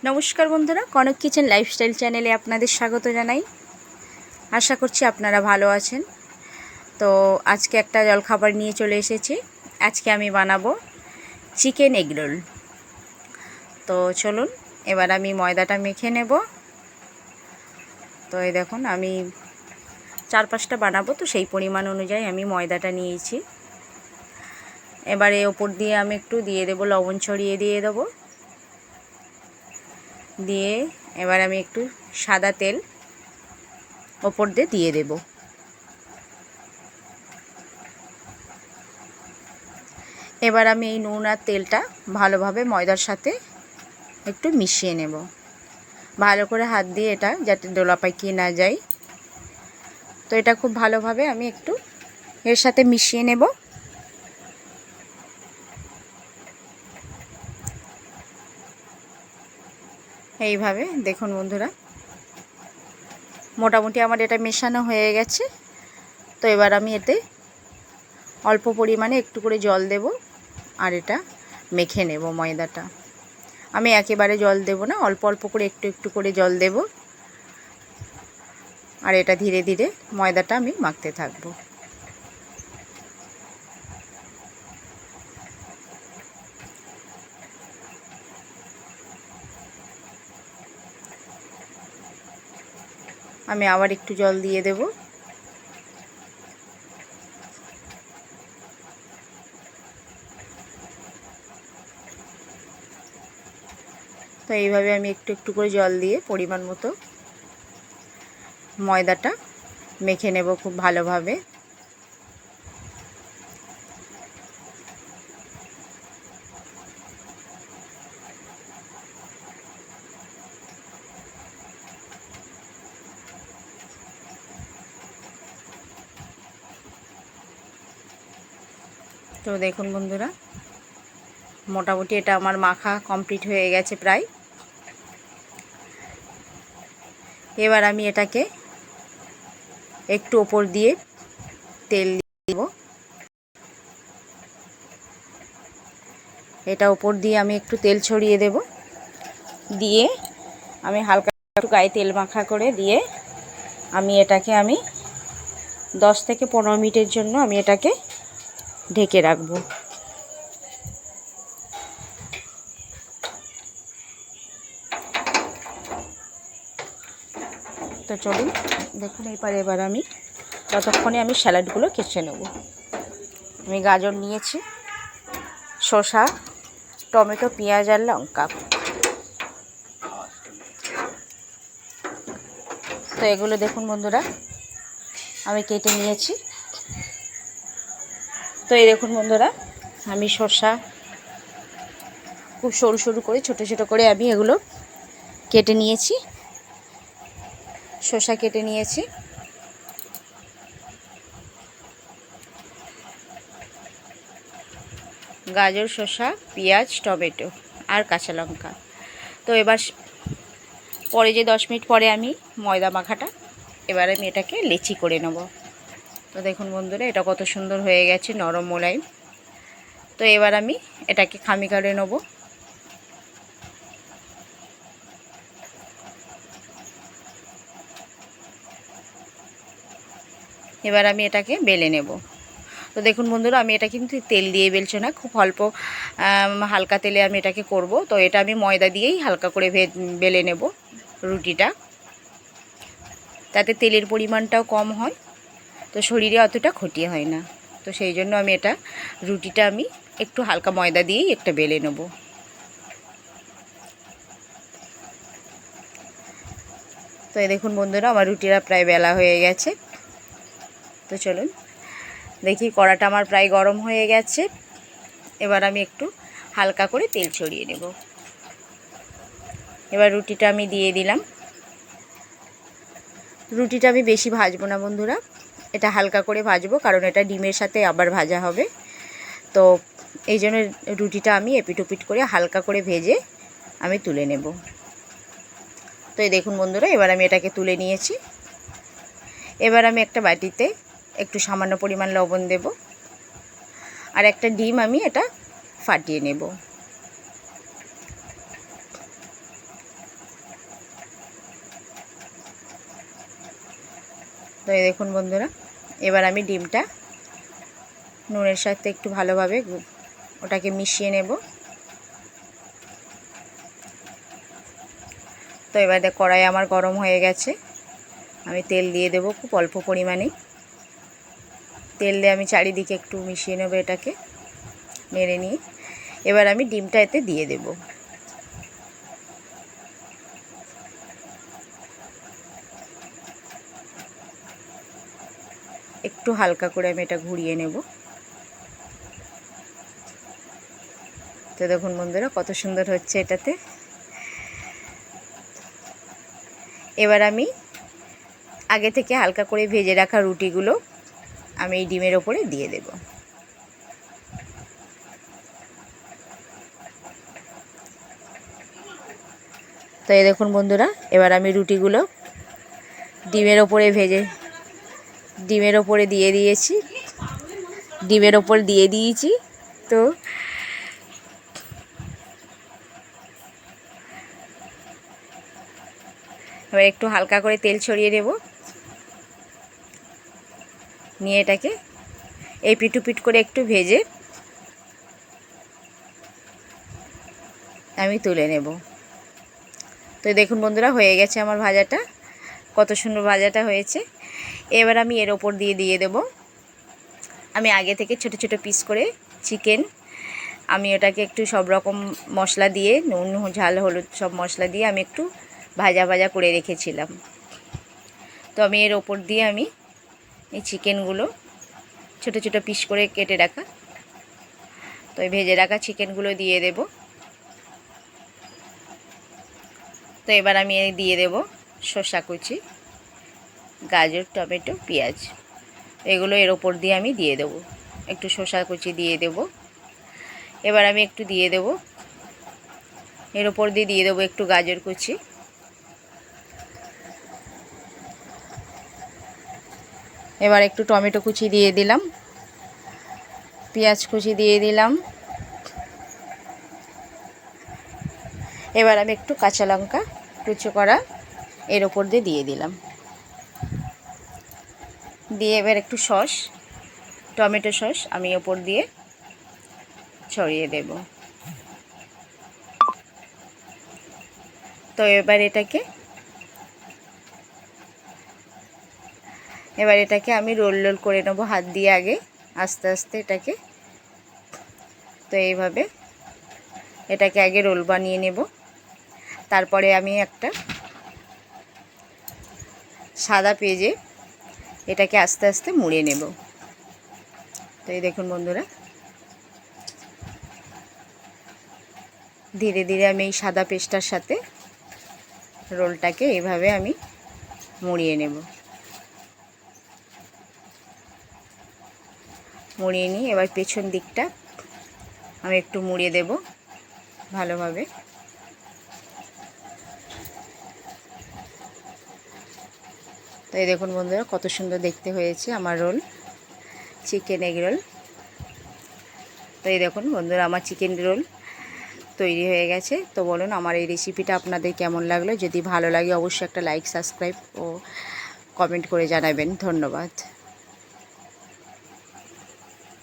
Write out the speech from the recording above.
নমস্কার বন্ধুরা, Kanak kitchen lifestyle চ্যানেলে আপনাদের স্বাগত জানাই। আশা করছি আপনারা ভালো আছেন। তো আজকে একটা জলখাবার নিয়ে চলে এসেছি। আজকে আমি বানাবো চিকেন এগরোল। তো চলুন এবার আমি ময়দাটা মেখে নেব। তো এই দেখুন আমি 4-5টা বানাবো, তো সেই পরিমাণ অনুযায়ী আমি ময়দাটা নিয়েছি। এবারে ওপর দিয়ে আমি একটু দিয়ে দেবো লবণ, ছড়িয়ে দিয়ে দেবো। দিয়ে এবার আমি একটু সাদা তেল ওপর দিয়ে দেব। এবার আমি এই নুন আর তেলটা ভালোভাবে ময়দার সাথে একটু মিশিয়ে নেব। ভালো করে হাত দিয়ে এটা যাতে দোলা পাকিয়ে না যায়, তো এটা খুব ভালোভাবে আমি একটু এর সাথে মিশিয়ে নেব। এইভাবে দেখুন বন্ধুরা, মোটামুটি আমার এটা মেশানো হয়ে গেছে। তো এবার আমি এতে অল্প পরিমাণে একটু করে জল দেব আর এটা মেখে নেব। ময়দাটা আমি একেবারে জল দেব না, অল্প অল্প করে একটু একটু করে জল দেব। আর এটা ধীরে ধীরে ময়দাটা আমি মাখতে থাকব। আমি আবার একটু জল দিয়ে দেব। তো এইভাবে আমি একটু একটু করে জল দিয়ে পরিমাণ মতো ময়দাটা মেখে নেব খুব ভালোভাবে। তো দেখুন বন্ধুরা, মোটামুটি এটা আমার মাখা কমপ্লিট হয়ে গেছে প্রায়। এবার আমি এটাকে একটু ওপর দিয়ে তেল দিব। এটা ওপর দিয়ে আমি একটু তেল ছড়িয়ে দেব। দিয়ে আমি হালকা একটু গায়ে তেল মাখা করে দিয়ে আমি এটাকে 10 থেকে 15 মিনিটের জন্য আমি এটাকে ঢেকে রাখবো। তো চলুন দেখুন এবার আমি ততক্ষণে আমি স্যালাডগুলো কেটে নেব। আমি গাজর নিয়েছি, শসা, টমেটো, পেঁয়াজ আর লঙ্কা। তো এগুলো দেখুন বন্ধুরা আমি কেটে নিয়েছি। তো এই দেখুন বন্ধুরা, আমি শসা খুব সরু সরু করে ছোট ছোট করে আমি এগুলো কেটে নিয়েছি। শসা কেটে নিয়েছি, গাজর, শসা, পেঁয়াজ, টমেটো আর কাঁচা লঙ্কা। তো এবার পরে যে 10 মিনিট পরে আমি ময়দা মাখাটা এবার আমি এটাকে লেচি করে নেব। তো দেখুন বন্ধুরা এটা কত সুন্দর হয়ে গেছে, নরম মোলায়েম। তো এবার আমি এটাকে খামি করে নেব। এবার আমি এটাকে বেলে নেব। তো দেখুন বন্ধুরা আমি এটা কিন্তু তেল দিয়ে বেলছি না, খুব অল্প হালকা তেলে আমি এটাকে করব। তো এটা আমি ময়দা দিয়েই হালকা করে বেলে নেব রুটিটা, তাতে তেলের পরিমাণটাও কম হয়, তো শরীরে অতটা ক্ষতি হয় না। তো সেই জন্য আমি রুটিটা আমি একটু হালকা ময়দা দিয়েই একটা বেলে নেব। তো এই দেখুন বন্ধুরা আমার রুটিটা প্রায় বেলা হয়ে গেছে। তো চলুন দেখি, কড়াটা আমার প্রায় গরম হয়ে গেছে। এবার আমি একটু হালকা করে তেল ছড়িয়ে নেব। এবার রুটিটা আমি দিয়ে দিলাম। রুটিটা আমি বেশি ভাজবো না বন্ধুরা, এটা হালকা করে ভাজবো, কারণ এটা ডিমের সাথে আবার ভাজা হবে। তো এই জন্য রুটিটা আমি এপিট ওপিট করে হালকা করে ভেজে আমি তুলে নেব। তো এই দেখুন বন্ধুরা এবার আমি এটাকে তুলে নিয়েছি। এবার আমি একটা বাটিতে একটু সামান্য পরিমাণ লবণ দেব আর একটা ডিম আমি এটা ফাটিয়ে নেব। তো এই দেখুন বন্ধুরা, এবার আমি ডিমটা নুনের সাথে একটু ভালোভাবে ওটাকে মিশিয়ে নেব। তো এবার কড়াই আমার গরম হয়ে গেছে, আমি তেল দিয়ে দেব খুব অল্প পরিমাণে। তেল দিয়ে আমি চারিদিকে একটু মিশিয়ে নেব, এটাকে নেড়ে নিয়ে এবার আমি ডিমটা এতে দিয়ে দেব। একটু হালকা করে আমি এটা ঘুরিয়ে নেব। তো দেখুন বন্ধুরা কত সুন্দর হচ্ছে এটাতে। এবার আমি আগে থেকে হালকা করে ভেজে রাখা রুটিগুলো আমি এই ডিমের ওপরে দিয়ে দেব। তো এই দেখুন বন্ধুরা, এবার আমি রুটিগুলো ডিমের ওপরে ডিমের ওপরে দিয়ে দিয়েছি। তো এবার একটু হালকা করে তেল ছড়িয়ে নেব, নিয়ে এটাকে এই পিট করে একটু ভেজে আমি তুলে নেব। তো দেখুন বন্ধুরা, হয়ে গেছে আমার ভাজাটা, কত সুন্দর ভাজাটা হয়েছে। এবার আমি এর ওপর দিয়ে দেব আমি আগে থেকে ছোট ছোট পিস করে চিকেন। আমি ওটাকে একটু সব রকম মশলা দিয়ে, নুন ঝাল হলুদ সব মশলা দিয়ে আমি একটু ভাজা করে রেখেছিলাম। তো আমি এর ওপর দিয়ে আমি এই চিকেনগুলো ছোট ছোট পিস করে কেটে রাখা, তো এই ভেজে রাখা চিকেনগুলো দিয়ে দেব। তো এবার আমি দিয়ে দেব শসা কুচি, গাজর, টমেটো, পেঁয়াজ, এগুলো এর ওপর দিয়ে আমি দিয়ে দেব। একটু শসা কুচি দিয়ে দেব। এবার আমি একটু দিয়ে দেব এর ওপর দিয়ে দেব একটু গাজর কুচি। এবার একটু টমেটো কুচি দিয়ে দিলাম, পেঁয়াজ কুচি দিয়ে দিলাম। এবার আমি একটু কাঁচা লঙ্কা কুচো করা এর ওপর দিয়ে দিলাম। দিয়ে এবার একটু টমেটো সস আমি ওপর দিয়ে ছড়িয়ে দেব। তো এবার এটাকে আমি রোল করে নেব হাত দিয়ে, আগে আস্তে আস্তে এটাকে। তো এইভাবে এটাকে আগে রোল বানিয়ে নেব, তারপরে আমি একটা সাদা পেজে এটাকে আস্তে আস্তে মুড়ে নেব। তো এই দেখুন বন্ধুরা, ধীরে ধীরে আমি এই সাদা পেজটার সাথে রোলটাকে এইভাবে আমি মুড়িয়ে নেব। মুড়িয়ে নিয়ে এবার পেছন দিকটা আমি একটু মুড়িয়ে দেব ভালোভাবে। তো এই দেখুন বন্ধুরা কত সুন্দর দেখতে হয়েছে আমার রোল, চিকেন এগ রোল। তো এই দেখুন বন্ধুরা, আমার চিকেন রোল তৈরি হয়ে গেছে। তো বলুন আমার এই রেসিপিটা আপনাদের কেমন লাগলো। যদি ভালো লাগে অবশ্যই একটা লাইক, সাবস্ক্রাইব ও কমেন্ট করে জানাবেন। ধন্যবাদ।